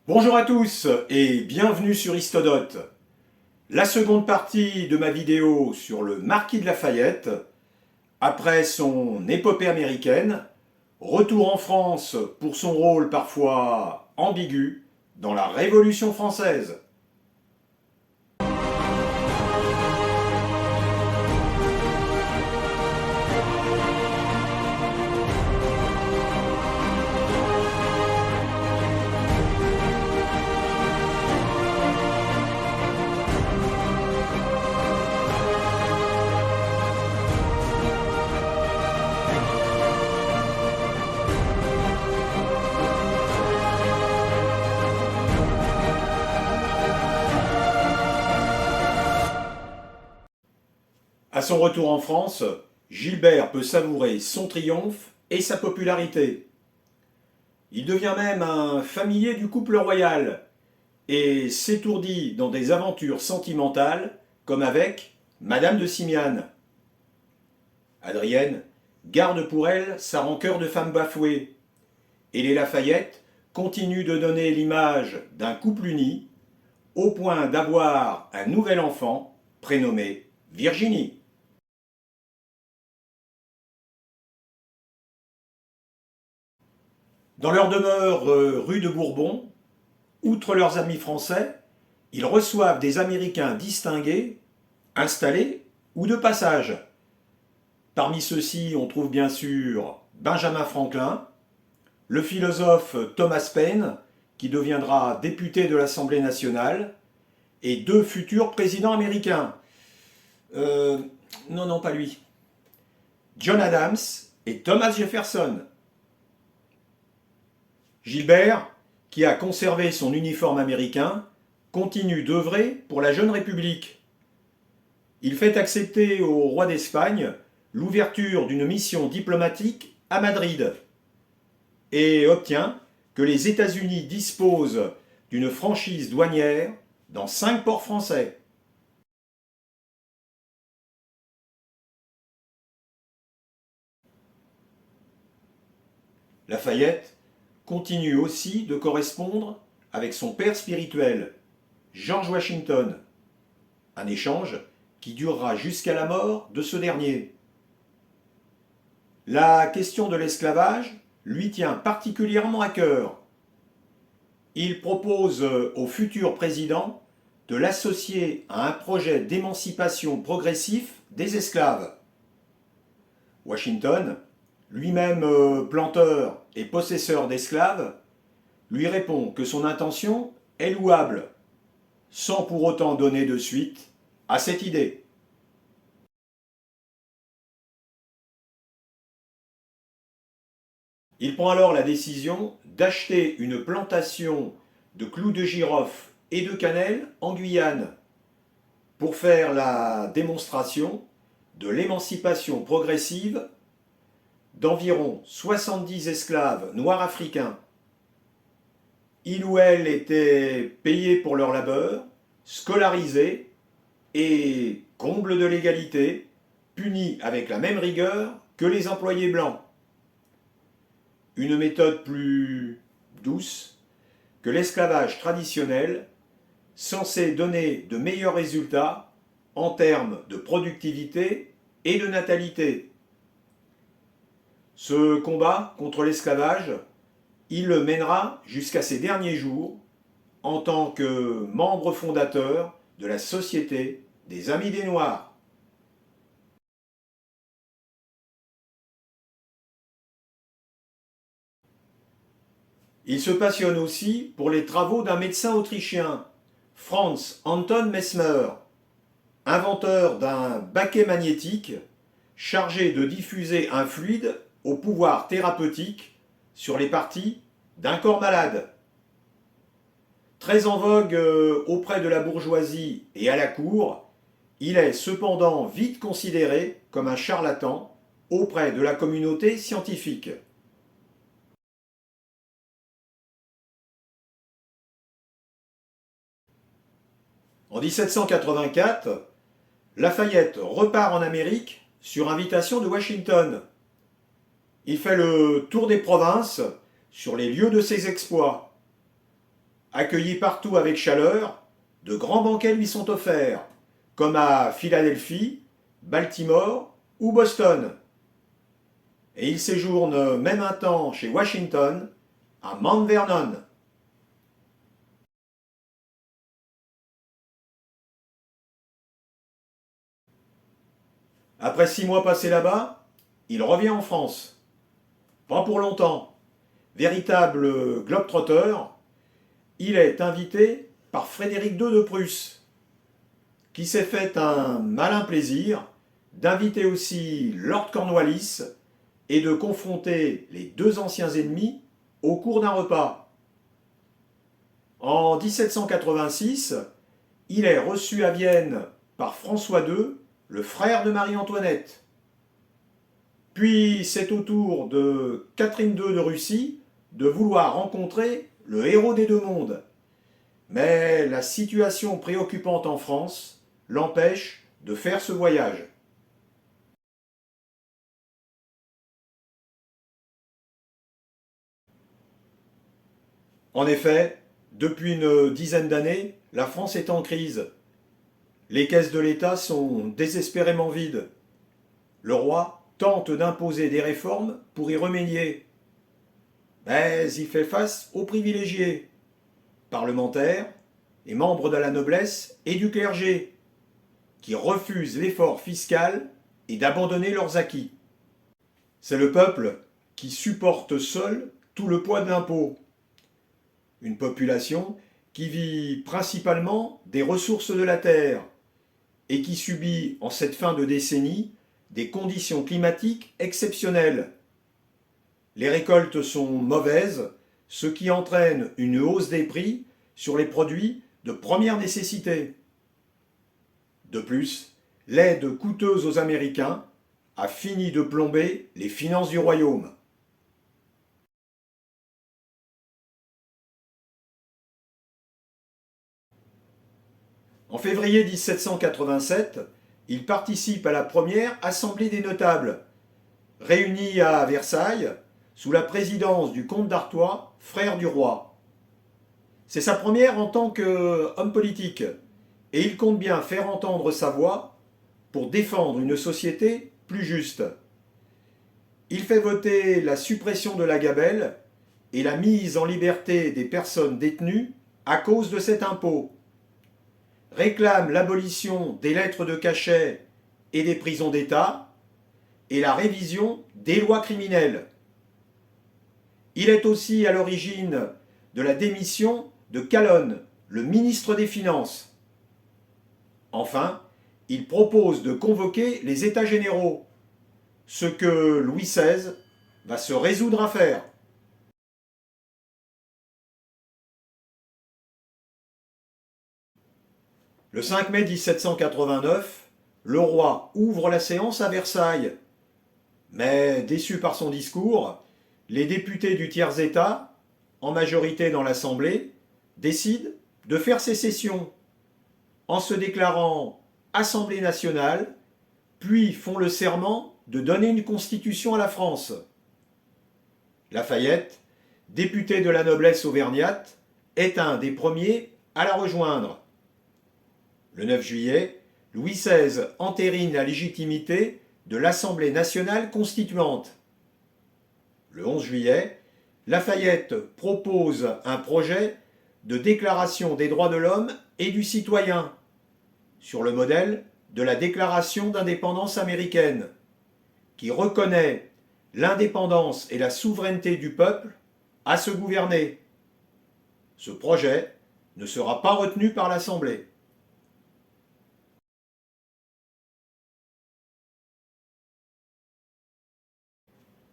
Bonjour à tous et bienvenue sur Histodote. La seconde partie de ma vidéo sur le marquis de Lafayette, après son épopée américaine, retour en France pour son rôle parfois ambigu dans la Révolution française. À son retour en France, Gilbert peut savourer son triomphe et sa popularité. Il devient même un familier du couple royal et s'étourdit dans des aventures sentimentales comme avec Madame de Simiane. Adrienne garde pour elle sa rancœur de femme bafouée et les Lafayette continuent de donner l'image d'un couple uni au point d'avoir un nouvel enfant prénommé Virginie. Dans leur demeure rue de Bourbon, outre leurs amis français, ils reçoivent des Américains distingués, installés ou de passage. Parmi ceux-ci, on trouve bien sûr Benjamin Franklin, le philosophe Thomas Paine, qui deviendra député de l'Assemblée nationale, et deux futurs présidents américains. Non, pas lui. John Adams et Thomas Jefferson. Gilbert, qui a conservé son uniforme américain, continue d'œuvrer pour la jeune République. Il fait accepter au roi d'Espagne l'ouverture d'une mission diplomatique à Madrid et obtient que les États-Unis disposent d'une franchise douanière dans 5 ports français. Lafayette continue aussi de correspondre avec son père spirituel, George Washington, un échange qui durera jusqu'à la mort de ce dernier. La question de l'esclavage lui tient particulièrement à cœur. Il propose au futur président de l'associer à un projet d'émancipation progressif des esclaves. Washington, lui-même planteur et possesseur d'esclaves, lui répond que son intention est louable, sans pour autant donner de suite à cette idée. Il prend alors la décision d'acheter une plantation de clous de girofle et de cannelle en Guyane pour faire la démonstration de l'émancipation progressive d'environ 70 esclaves noirs africains. Ils ou elles étaient payés pour leur labeur, scolarisés et, comble de l'égalité, punis avec la même rigueur que les employés blancs. Une méthode plus douce que l'esclavage traditionnel, censé donner de meilleurs résultats en termes de productivité et de natalité. Ce combat contre l'esclavage, il le mènera jusqu'à ses derniers jours en tant que membre fondateur de la Société des Amis des Noirs. Il se passionne aussi pour les travaux d'un médecin autrichien, Franz Anton Mesmer, inventeur d'un baquet magnétique chargé de diffuser un fluide au pouvoir thérapeutique sur les parties d'un corps malade. Très en vogue auprès de la bourgeoisie et à la cour, il est cependant vite considéré comme un charlatan auprès de la communauté scientifique. En 1784, Lafayette repart en Amérique sur invitation de Washington. Il fait le tour des provinces sur les lieux de ses exploits. Accueilli partout avec chaleur, de grands banquets lui sont offerts, comme à Philadelphie, Baltimore ou Boston. Et il séjourne même un temps chez Washington, à Mount Vernon. Après 6 mois passés là-bas, il revient en France. Pas pour longtemps. Véritable globe-trotter, il est invité par Frédéric II de Prusse, qui s'est fait un malin plaisir d'inviter aussi Lord Cornwallis et de confronter les deux anciens ennemis au cours d'un repas. En 1786, il est reçu à Vienne par François II, le frère de Marie-Antoinette. Puis c'est au tour de Catherine II de Russie de vouloir rencontrer le héros des deux mondes. Mais la situation préoccupante en France l'empêche de faire ce voyage. En effet, depuis une dizaine d'années, la France est en crise. Les caisses de l'État sont désespérément vides. Le roi tente d'imposer des réformes pour y remédier. Mais il fait face aux privilégiés, parlementaires et membres de la noblesse et du clergé, qui refusent l'effort fiscal et d'abandonner leurs acquis. C'est le peuple qui supporte seul tout le poids de l'impôt. Une population qui vit principalement des ressources de la terre et qui subit en cette fin de décennie des conditions climatiques exceptionnelles. Les récoltes sont mauvaises, ce qui entraîne une hausse des prix sur les produits de première nécessité. De plus, l'aide coûteuse aux Américains a fini de plomber les finances du royaume. En février 1787, il participe à la première Assemblée des notables, réunie à Versailles sous la présidence du comte d'Artois, frère du roi. C'est sa première en tant qu'homme politique, et il compte bien faire entendre sa voix pour défendre une société plus juste. Il fait voter la suppression de la gabelle et la mise en liberté des personnes détenues à cause de cet impôt, réclame l'abolition des lettres de cachet et des prisons d'État et la révision des lois criminelles. Il est aussi à l'origine de la démission de Calonne, le ministre des Finances. Enfin, il propose de convoquer les États généraux, ce que Louis XVI va se résoudre à faire. Le 5 mai 1789, le roi ouvre la séance à Versailles. Mais déçus par son discours, les députés du tiers-État, en majorité dans l'Assemblée, décident de faire sécession, en se déclarant Assemblée nationale, puis font le serment de donner une constitution à la France. Lafayette, député de la noblesse auvergnate, est un des premiers à la rejoindre. Le 9 juillet, Louis XVI entérine la légitimité de l'Assemblée nationale constituante. Le 11 juillet, Lafayette propose un projet de déclaration des droits de l'homme et du citoyen, sur le modèle de la Déclaration d'indépendance américaine, qui reconnaît l'indépendance et la souveraineté du peuple à se gouverner. Ce projet ne sera pas retenu par l'Assemblée.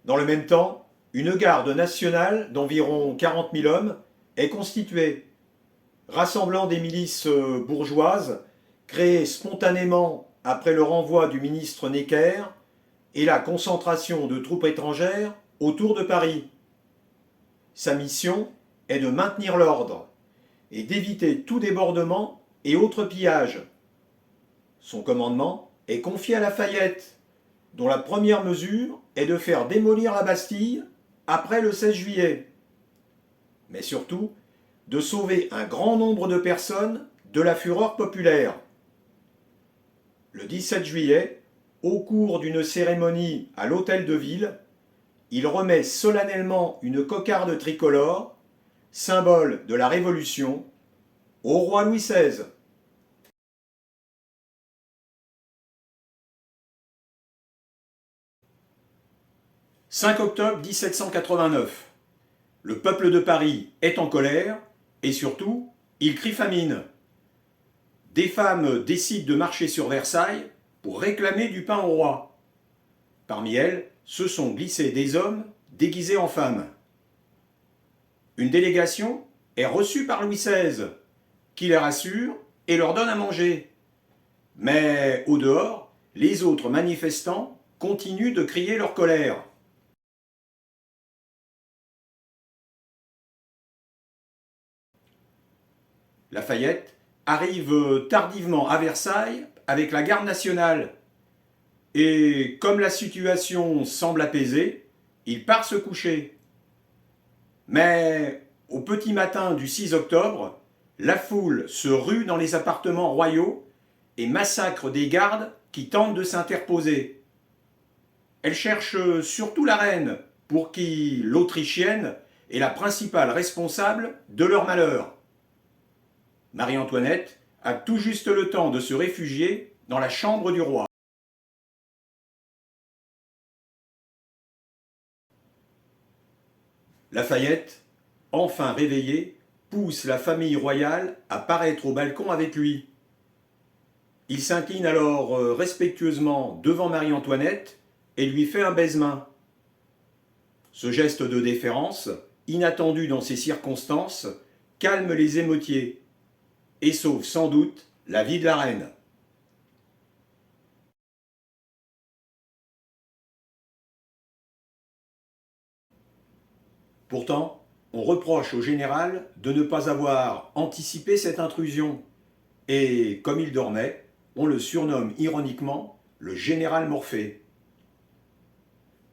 Dans le même temps, une garde nationale d'environ 40 000 hommes est constituée, rassemblant des milices bourgeoises créées spontanément après le renvoi du ministre Necker et la concentration de troupes étrangères autour de Paris. Sa mission est de maintenir l'ordre et d'éviter tout débordement et autres pillages. Son commandement est confié à Lafayette, dont la première mesure est de faire démolir la Bastille après le 16 juillet. Mais surtout, de sauver un grand nombre de personnes de la fureur populaire. Le 17 juillet, au cours d'une cérémonie à l'hôtel de ville, il remet solennellement une cocarde tricolore, symbole de la Révolution, au roi Louis XVI. « 5 octobre 1789. Le peuple de Paris est en colère et surtout, il crie famine. Des femmes décident de marcher sur Versailles pour réclamer du pain au roi. Parmi elles, se sont glissés des hommes déguisés en femmes. Une délégation est reçue par Louis XVI, qui les rassure et leur donne à manger. Mais au dehors, les autres manifestants continuent de crier leur colère. Lafayette arrive tardivement à Versailles avec la garde nationale. Et comme la situation semble apaisée, il part se coucher. Mais au petit matin du 6 octobre, la foule se rue dans les appartements royaux et massacre des gardes qui tentent de s'interposer. Elle cherche surtout la reine, pour qui l'Autrichienne est la principale responsable de leur malheur. Marie-Antoinette a tout juste le temps de se réfugier dans la chambre du roi. Lafayette, enfin réveillé, pousse la famille royale à paraître au balcon avec lui. Il s'incline alors respectueusement devant Marie-Antoinette et lui fait un baise-main. Ce geste de déférence, inattendu dans ces circonstances, calme les émeutiers et sauve sans doute la vie de la reine. Pourtant, on reproche au général de ne pas avoir anticipé cette intrusion, et comme il dormait, on le surnomme ironiquement le général Morphée.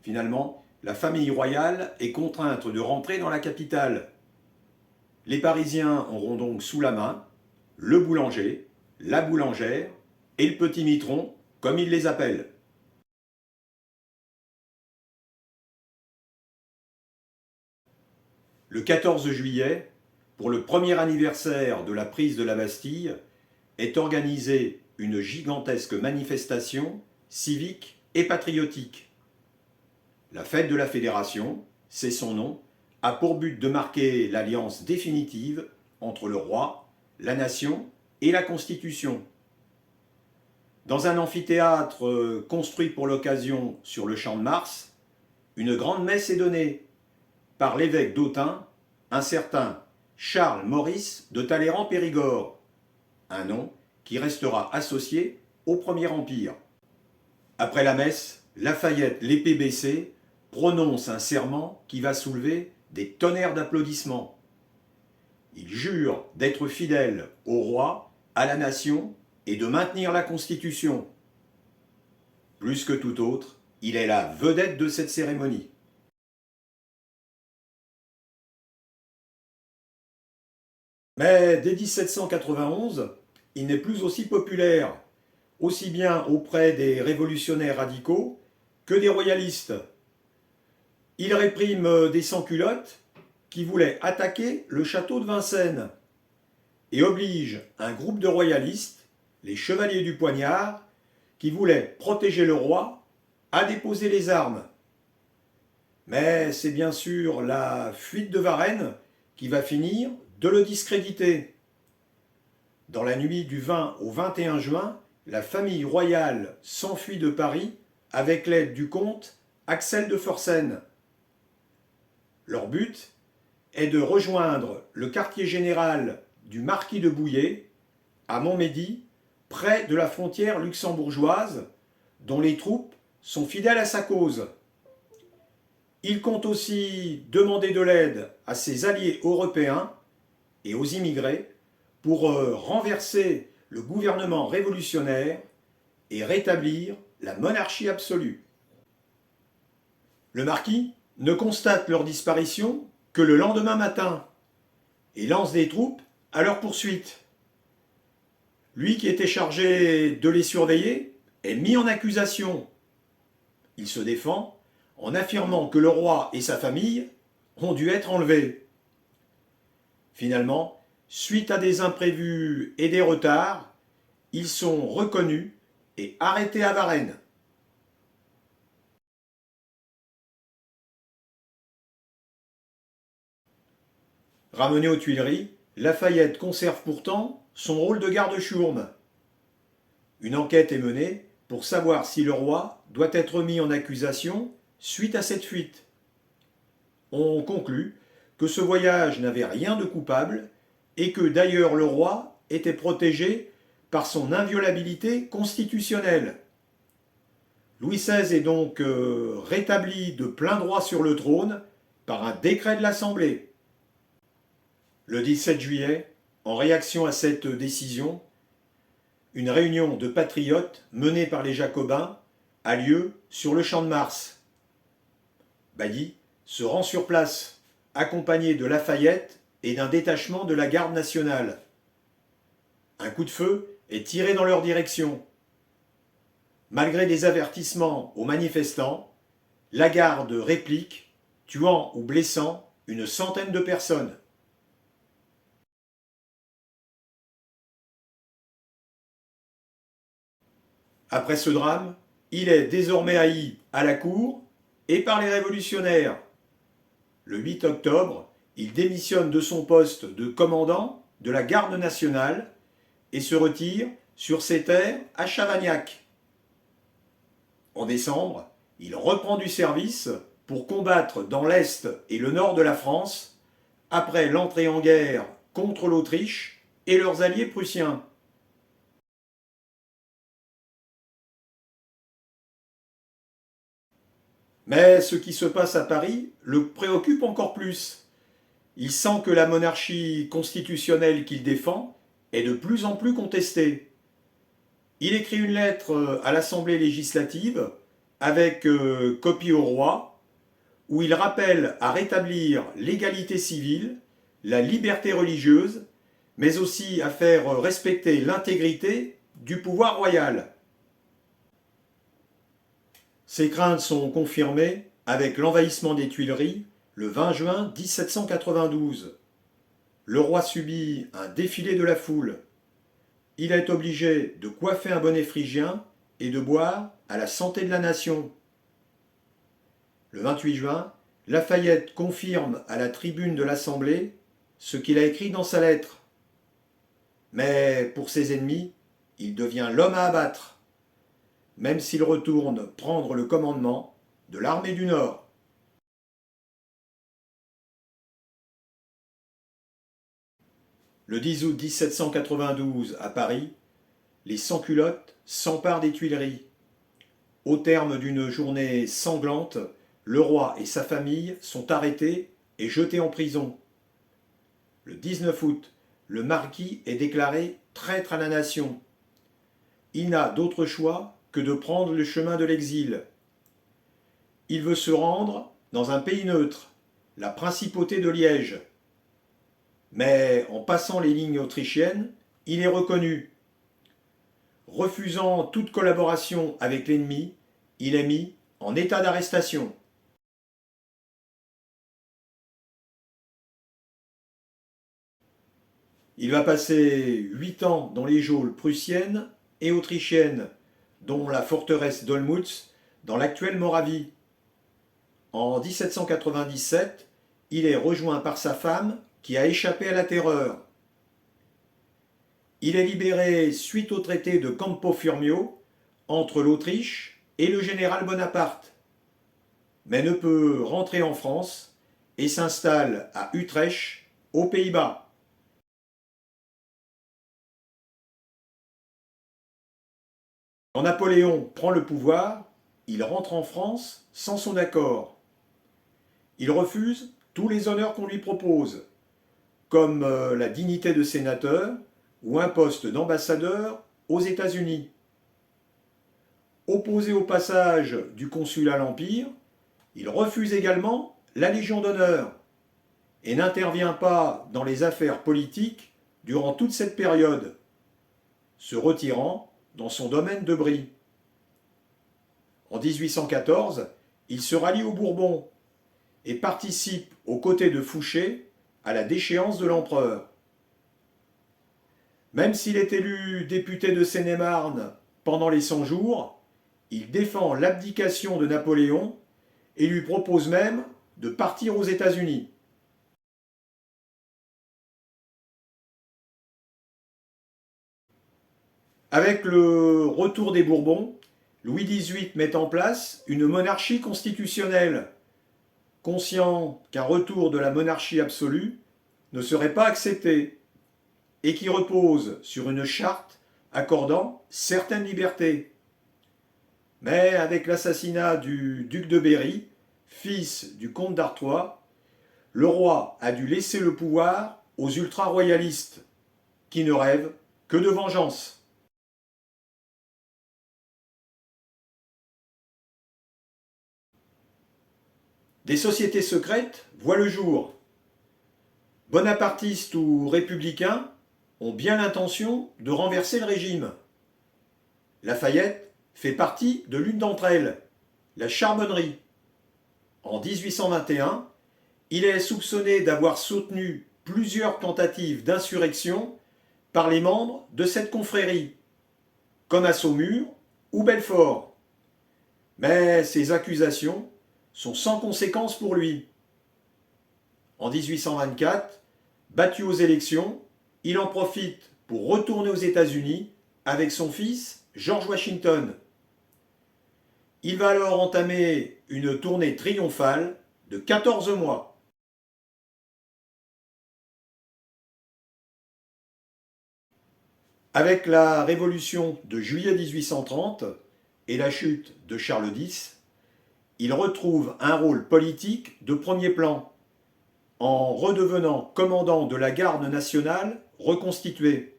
Finalement, la famille royale est contrainte de rentrer dans la capitale. Les Parisiens auront donc sous la main le boulanger, la boulangère et le petit mitron, comme ils les appellent. Le 14 juillet, pour le premier anniversaire de la prise de la Bastille, est organisée une gigantesque manifestation civique et patriotique. La fête de la Fédération, c'est son nom, a pour but de marquer l'alliance définitive entre le roi, la nation et la Constitution. Dans un amphithéâtre construit pour l'occasion sur le Champ de Mars, une grande messe est donnée par l'évêque d'Autun, un certain Charles Maurice de Talleyrand-Périgord, un nom qui restera associé au Premier Empire. Après la messe, Lafayette, l'épée baissée, prononce un serment qui va soulever des tonnerres d'applaudissements. Il jure d'être fidèle au roi, à la nation et de maintenir la Constitution. Plus que tout autre, il est la vedette de cette cérémonie. Mais dès 1791, il n'est plus aussi populaire, aussi bien auprès des révolutionnaires radicaux que des royalistes. Il réprime des sans-culottes qui voulaient attaquer le château de Vincennes et oblige un groupe de royalistes, les Chevaliers du Poignard, qui voulaient protéger le roi, à déposer les armes. Mais c'est bien sûr la fuite de Varennes qui va finir de le discréditer. Dans la nuit du 20 au 21 juin, la famille royale s'enfuit de Paris avec l'aide du comte Axel de Fersen. Leur but est de rejoindre le quartier général du marquis de Bouillé, à Montmédy, près de la frontière luxembourgeoise, dont les troupes sont fidèles à sa cause. Il compte aussi demander de l'aide à ses alliés européens et aux immigrés pour renverser le gouvernement révolutionnaire et rétablir la monarchie absolue. Le marquis ne constate leur disparition que le lendemain matin et lance des troupes à leur poursuite. Lui qui était chargé de les surveiller est mis en accusation. Il se défend en affirmant que le roi et sa famille ont dû être enlevés. Finalement, suite à des imprévus et des retards, ils sont reconnus et arrêtés à Varennes. Ramené aux Tuileries, Lafayette conserve pourtant son rôle de garde-chiourme. Une enquête est menée pour savoir si le roi doit être mis en accusation suite à cette fuite. On conclut que ce voyage n'avait rien de coupable et que d'ailleurs le roi était protégé par son inviolabilité constitutionnelle. Louis XVI est donc rétabli de plein droit sur le trône par un décret de l'Assemblée. Le 17 juillet, en réaction à cette décision, une réunion de patriotes menée par les Jacobins a lieu sur le Champ de Mars. Bailly se rend sur place, accompagné de Lafayette et d'un détachement de la garde nationale. Un coup de feu est tiré dans leur direction. Malgré des avertissements aux manifestants, la garde réplique, tuant ou blessant une centaine de personnes. Après ce drame, il est désormais haï à la cour et par les révolutionnaires. Le 8 octobre, il démissionne de son poste de commandant de la garde nationale et se retire sur ses terres à Chavagnac. En décembre, il reprend du service pour combattre dans l'Est et le Nord de la France après l'entrée en guerre contre l'Autriche et leurs alliés prussiens. Mais ce qui se passe à Paris le préoccupe encore plus. Il sent que la monarchie constitutionnelle qu'il défend est de plus en plus contestée. Il écrit une lettre à l'Assemblée législative avec copie au roi, où il rappelle à rétablir l'égalité civile, la liberté religieuse, mais aussi à faire respecter l'intégrité du pouvoir royal. Ces craintes sont confirmées avec l'envahissement des Tuileries le 20 juin 1792. Le roi subit un défilé de la foule. Il est obligé de coiffer un bonnet phrygien et de boire à la santé de la nation. Le 28 juin, Lafayette confirme à la tribune de l'Assemblée ce qu'il a écrit dans sa lettre. Mais pour ses ennemis, il devient l'homme à abattre, même s'il retourne prendre le commandement de l'armée du Nord. Le 10 août 1792, à Paris, les sans-culottes s'emparent des Tuileries. Au terme d'une journée sanglante, le roi et sa famille sont arrêtés et jetés en prison. Le 19 août, le marquis est déclaré traître à la nation. Il n'a d'autre choix que de prendre le chemin de l'exil. Il veut se rendre dans un pays neutre, la principauté de Liège. Mais en passant les lignes autrichiennes, il est reconnu. Refusant toute collaboration avec l'ennemi, il est mis en état d'arrestation. Il va passer 8 ans dans les geôles prussiennes et autrichiennes, dont la forteresse d'Olmütz, dans l'actuelle Moravie. En 1797, il est rejoint par sa femme qui a échappé à la terreur. Il est libéré suite au traité de Campo Formio entre l'Autriche et le général Bonaparte, mais ne peut rentrer en France et s'installe à Utrecht, aux Pays-Bas. Quand Napoléon prend le pouvoir, il rentre en France sans son accord. Il refuse tous les honneurs qu'on lui propose, comme la dignité de sénateur ou un poste d'ambassadeur aux États-Unis. Opposé au passage du consulat à l'Empire, il refuse également la Légion d'honneur. et n'intervient pas dans les affaires politiques durant toute cette période, se retirant dans son domaine de Brie. En 1814, il se rallie aux Bourbons et participe aux côtés de Fouché à la déchéance de l'empereur. Même s'il est élu député de Seine-et-Marne pendant les 100 jours, il défend l'abdication de Napoléon et lui propose même de partir aux États-Unis. Avec le retour des Bourbons, Louis XVIII met en place une monarchie constitutionnelle, conscient qu'un retour de la monarchie absolue ne serait pas accepté et qui repose sur une charte accordant certaines libertés. Mais avec l'assassinat du duc de Berry, fils du comte d'Artois, le roi a dû laisser le pouvoir aux ultra-royalistes, qui ne rêvent que de vengeance. Des sociétés secrètes voient le jour. Bonapartistes ou républicains ont bien l'intention de renverser le régime. Lafayette fait partie de l'une d'entre elles, la Charbonnerie. En 1821, il est soupçonné d'avoir soutenu plusieurs tentatives d'insurrection par les membres de cette confrérie, comme à Saumur ou Belfort. Mais ces accusations sont sans conséquence pour lui. En 1824, battu aux élections, il en profite pour retourner aux États-Unis avec son fils George Washington. Il va alors entamer une tournée triomphale de 14 mois. Avec la révolution de juillet 1830 et la chute de Charles X, il retrouve un rôle politique de premier plan, en redevenant commandant de la garde nationale reconstituée.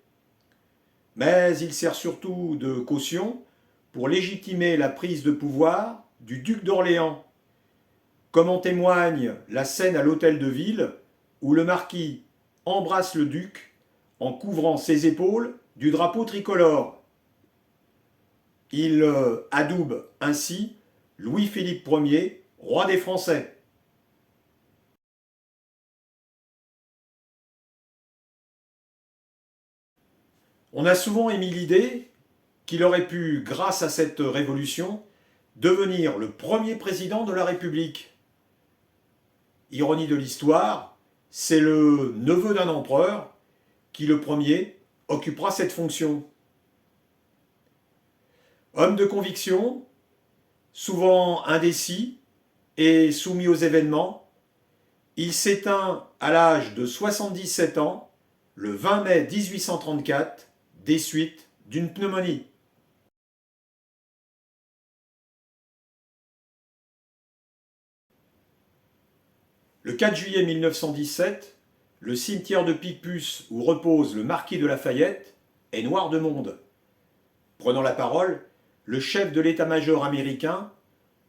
Mais il sert surtout de caution pour légitimer la prise de pouvoir du duc d'Orléans, comme en témoigne la scène à l'hôtel de ville où le marquis embrasse le duc en couvrant ses épaules du drapeau tricolore. Il adoube ainsi Louis-Philippe Ier, roi des Français. On a souvent émis l'idée qu'il aurait pu, grâce à cette révolution, devenir le premier président de la République. Ironie de l'histoire, c'est le neveu d'un empereur qui, le premier, occupera cette fonction. Homme de conviction, souvent indécis et soumis aux événements, il s'éteint à l'âge de 77 ans le 20 mai 1834 des suites d'une pneumonie. Le 4 juillet 1917, le cimetière de Picpus où repose le marquis de Lafayette est noir de monde. Prenant la parole, le chef de l'état-major américain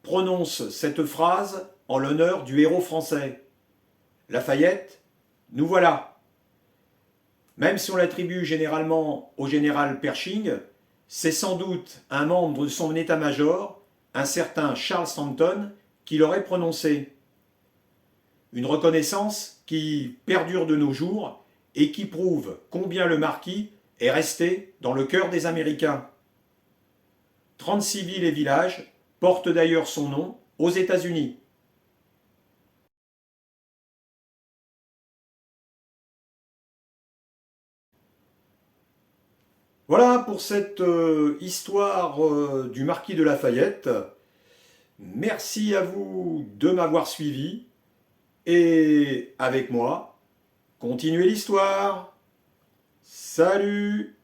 prononce cette phrase en l'honneur du héros français. Lafayette, nous voilà. Même si on l'attribue généralement au général Pershing, c'est sans doute un membre de son état-major, un certain Charles Stanton, qui l'aurait prononcé. Une reconnaissance qui perdure de nos jours et qui prouve combien le marquis est resté dans le cœur des Américains. 36 villes et villages portent d'ailleurs son nom aux États-Unis. Voilà pour cette histoire du marquis de Lafayette. Merci à vous de m'avoir suivi et avec moi, continuez l'histoire. Salut!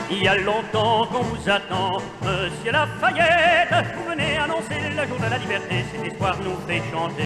Il y a longtemps qu'on vous attend, Monsieur Lafayette. Venez annoncer le jour de la liberté, cette histoire nous fait chanter.